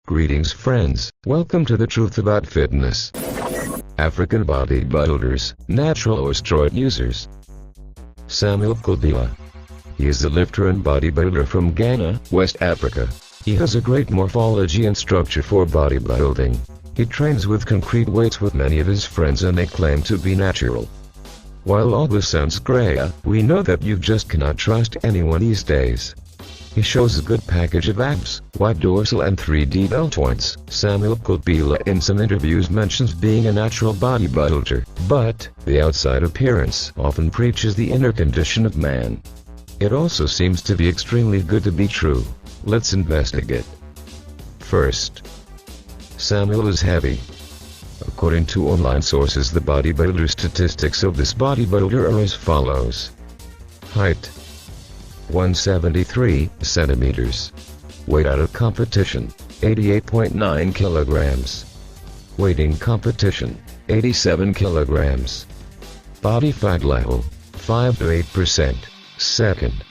Greetings friends, welcome to the truth about fitness. African bodybuilders, natural or steroid users. Samuel Tthe. He is a lifter and bodybuilder from Ghana, West Africa. He has a great morphology and structure for bodybuilding. He trains with concrete weights with many of his friends and they claim to be natural. While all this sounds great, we know that you just cannot trust anyone these days. He shows a good package of abs, wide dorsal and 3D deltoids. Samuel Tthe in some interviews mentions being a natural bodybuilder, but the outside appearance often preaches the inner condition of man. It also seems to be extremely good to be true. Let's investigate. First, Samuel is heavy. According to online sources, the bodybuilder statistics of this bodybuilder are as follows. Height: 173 centimeters. Weight out of competition: 88.9 kilograms. Weight in competition: 87 kilograms. Body fat level: 5 to 8%. Second,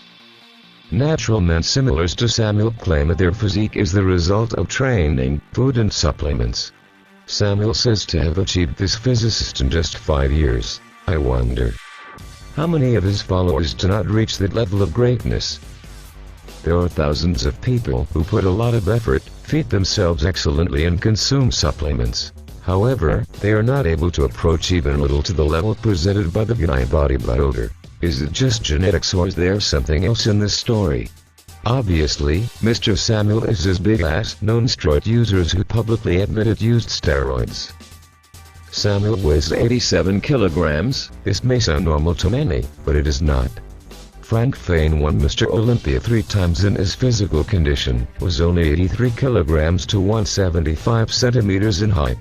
natural men similar to Samuel claim that their physique is the result of training, food and supplements. Samuel says to have achieved this physicist in just 5 years. I wonder, how many of his followers do not reach that level of greatness? There are thousands of people who put a lot of effort, feed themselves excellently and consume supplements. However, they are not able to approach even a little to the level presented by the Ghana bodybuilder. Is it just genetics or is there something else in this story? Obviously, Mr. Samuel is as big as known steroid users who publicly admitted used steroids. Samuel weighs 87 kilograms. This may sound normal to many, but it is not. Frank Fane won Mr. Olympia 3 times in his physical condition, was only 83 kilograms to 175 centimeters in height.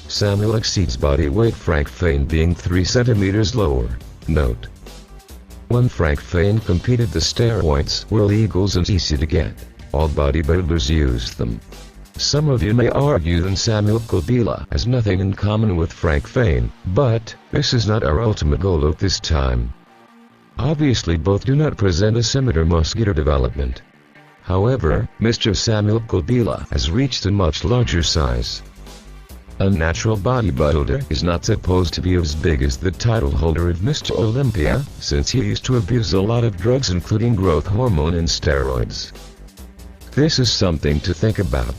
Samuel exceeds body weight, Frank Fane being 3 centimeters lower. Note: when Frank Fane competed, the steroids were illegal and easy to get. All bodybuilders used them. Some of you may argue that Samuel Tthe has nothing in common with Frank Fane, but this is not our ultimate goal at this time. Obviously both do not present a similar muscular development. However, Mr. Samuel Tthe has reached a much larger size. A natural bodybuilder is not supposed to be as big as the title holder of Mr. Olympia, since he used to abuse a lot of drugs including growth hormone and steroids. This is something to think about.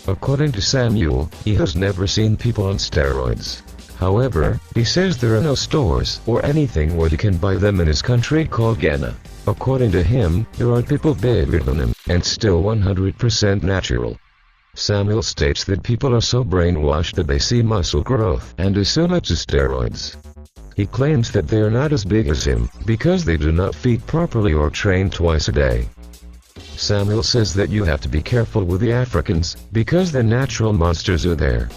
According to Samuel, he has never seen people on steroids. However, he says there are no stores or anything where he can buy them in his country called Ghana. According to him, there are people bigger than him, and still 100% natural. Samuel states that people are so brainwashed that they see muscle growth and assume it's steroids. He claims that they are not as big as him, because they do not feed properly or train twice a day. Samuel says that you have to be careful with the Africans, because the natural monsters are there.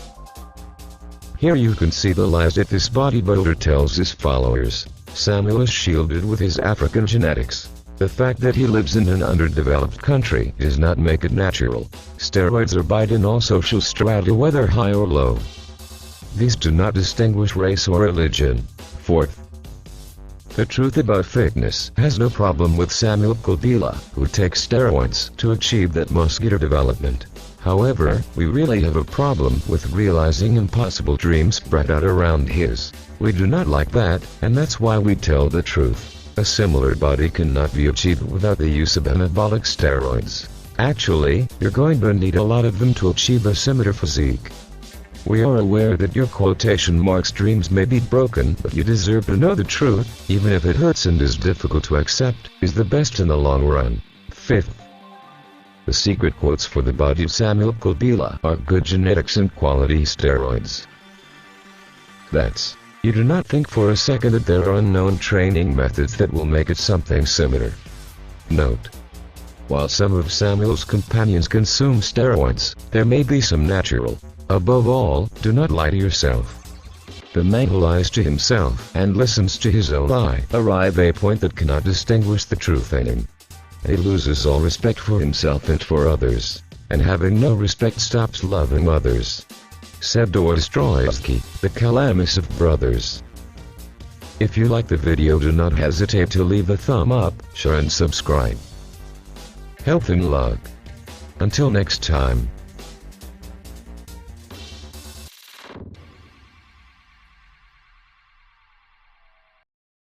Here you can see the lies that this bodybuilder tells his followers. Samuel is shielded with his African genetics. The fact that he lives in an underdeveloped country does not make it natural. Steroids are banned in all social strata, whether high or low. These do not distinguish race or religion. Fourth, the truth about fitness has no problem with Samuel Tthe, who takes steroids to achieve that muscular development. However, we really have a problem with realizing impossible dreams spread out around his. We do not like that, and that's why we tell the truth. A similar body cannot be achieved without the use of anabolic steroids. Actually, you're going to need a lot of them to achieve a similar physique. We are aware that your quotation marks dreams may be broken, but you deserve to know the truth, even if it hurts and is difficult to accept, is the best in the long run. Fifth, the secret quotes for the body of Samuel Tthe are good genetics and quality steroids. You do not think for a second that there are unknown training methods that will make it something similar. Note: while some of Samuel's companions consume steroids, there may be some natural. Above all, do not lie to yourself. The man who lies to himself and listens to his own lie arrive at a point that cannot distinguish the truth in him. He loses all respect for himself and for others, and having no respect stops loving others. Said Dope Steppa, the calamus of brothers. If you like the video, do not hesitate to leave a thumb up, share and subscribe. Health and luck. Until next time.